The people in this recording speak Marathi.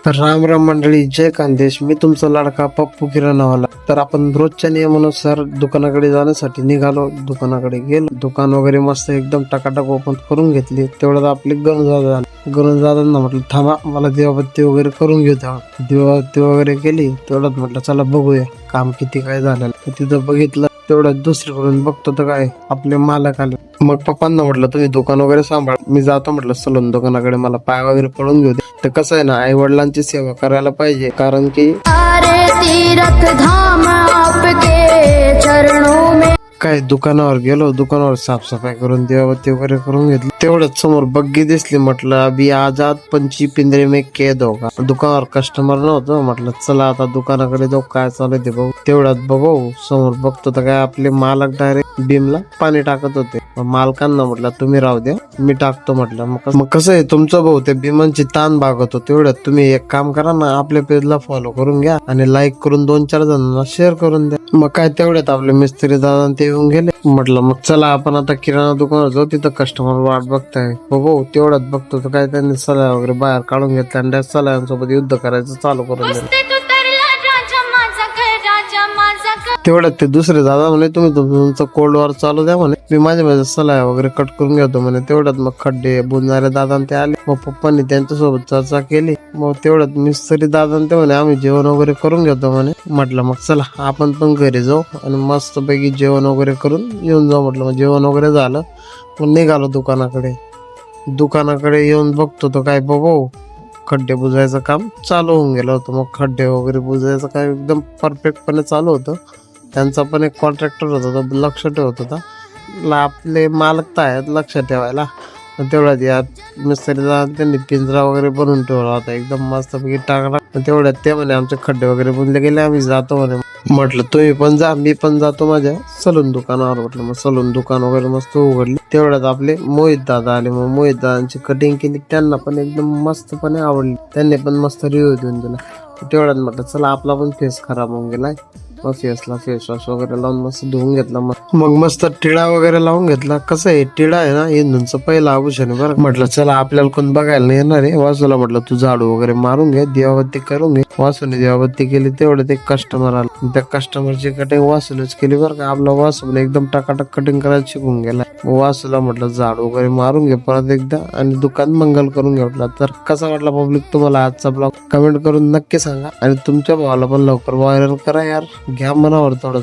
राम राम मंडळी, जय खानदेश. मी तुमचा लाडका पप्पू किराणावाला. तर आपण रोजच्या नियमानुसार दुकानाकडे जाण्यासाठी निघालो. दुकानाकडे गेलो, दुकान वगैरे मस्त एकदम टकाटक ओपन करून घेतली. तेवढ्यात आपली गणदादांना म्हटलं थांबा, मला दिवाबत्ती वगैरे करून घेऊ द्या. दिवाबत्ती वगैरे केली. तेवढ्यात म्हटलं चला बघूया काम किती काय झालं. तिथं बघितलं, तेवढ्यात दुसरीकडून बघतो तर काय आपले मालक आले. मग पप्पांना म्हटलं तुम्ही दुकान वगैरे सांभाळ, मी जातो म्हटलं सलून दुकानाकडे, मला पाय वगैरे पडून घेऊ दे. तर कसं आहे ना, आई वडिलांची सेवा करायला पाहिजे, कारण की तीरथ धाम आपके चरणों में. काय दुकानावर गेलो, दुकानावर साफसफाई करून दिवाबत्ती वगैरे करून घेतली. तेवढ्यात समोर बग्गी दिसली. म्हटलं अभी आजाद पंछी पिंजरे में कैद होगा. दुकानावर कस्टमर नव्हतं. म्हटलं चला आता दुकानाकडे जाऊ, काय चालू ते बघू. तेवढ्यात बघू समोर बघतो तर काय आपले मालक डायरेक्ट बीमला पाणी टाकत होते. मालकांना म्हटलं तुम्ही राहू द्या, मी टाकतो म्हटलं. मग कसं आहे, तुमचं भाऊ ते भीमांची ताण भागवतो. तेवढ्यात तुम्ही एक काम करा ना, आपल्या पेजला फॉलो करून घ्या आणि लाईक करून 2-4 जणांना शेअर करून द्या. मग काय तेवढ्यात आपले मिस्त्री दादा ते येऊन गेले. म्हटलं मग चला आपण आता किराणा दुकानात जाऊ, तिथं कस्टमर वाट बघताय. हो तेवढ्यात बघतो तर काय त्यांनी सलाय वगैरे बाहेर काढून घेतला आणि त्या सलायांसोबत युद्ध करायचं चालू करून दिलं. तेवढ्यात ते दुसरे दादा म्हणे तुम्ही तुमचं कोल्ड वॉर चालू द्या म्हणे, मी माझ्या सलाय वगैरे कट करून घेतो म्हणे. तेवढ्यात मग खड्डे बुजणारे दादा ते आले. मग पप्पांनी त्यांच्यासोबत चर्चा केली. मग तेवढ्यात मिस्त्री दादा ते म्हणे आम्ही जेवण वगैरे करून घेतो म्हणे. म्हटलं मग चला आपण पण घरी जाऊ आणि मस्त पैकी जेवण वगैरे करून येऊन जाऊ. म्हटलं मग जेवण वगैरे झालं, मग निघालो दुकानाकडे. दुकानाकडे येऊन बघतो तो काय बघू, खड्डे बुजायचं काम चालू होऊन गेलं होतं. मग खड्डे वगैरे बुजायचं काय एकदम परफेक्टपणे चालू होतं. त्यांचा पण एक कॉन्ट्रॅक्टर होता, तो लक्ष ठेवत होता. आपले मालक तर आहेत लक्ष ठेवायला. तेवढ्यात या मिस्त्रीला त्यांनी पिंजरा वगैरे बनवून ठेवला होता, एकदम मस्त पैकी टाकला. तेवढ्यात ते म्हणे आमचे खड्डे वगैरे बुजले गेले, आम्ही जातो म्हणे. म्हटलं तुम्ही पण जा, मी पण जातो माझ्या सलून दुकानावर. म्हटलं मग सलून दुकान वगैरे मस्त उघडली. तेवढ्यात आपले मोहित दादा आले. मग मोहित दादांची कटिंग केली, त्यांना पण एकदम मस्तपणे आवडली. त्यांनी पण मस्त रिव्ह्यू देऊन दिला. तेवढ्यात म्हटलं चला आपला पण फेस खराब होऊन गेलाय. मग फेसला फेस वॉश वगैरे लावून मस्त धुवून घेतला. मग मस्त टिळा वगैरे लावून घेतला. कसं आहे, टिळा आहे ना हिंदूंचं पहिलं आभूषण आहे बरं. म्हटलं चला आपल्याला कोण बघायला नाही येणार आहे. वासूला म्हटलं तू झाडू वगैरे मारून घे, दिवाबत्ती करून घे. वासूने दिवाबत्ती केली. तेवढं ते कस्टमर आला. त्या कस्टमरची कटिंग वासूनच केली बरं का. आपला वासू एकदम टकाटक कटिंग करायला शिकून गेला. वासूला म्हटलं झाडू वगैरे मारून घे परत एकदा आणि दुकान मंगल करून घे म्हटलं. तर कसा वाटला पब्लिक तुम्हाला आजचा ब्लॉग कमेंट करून नक्की सांगा आणि तुमच्या भावाला पण लवकर व्हायरल करा यार. घ्या मनावर थोडं.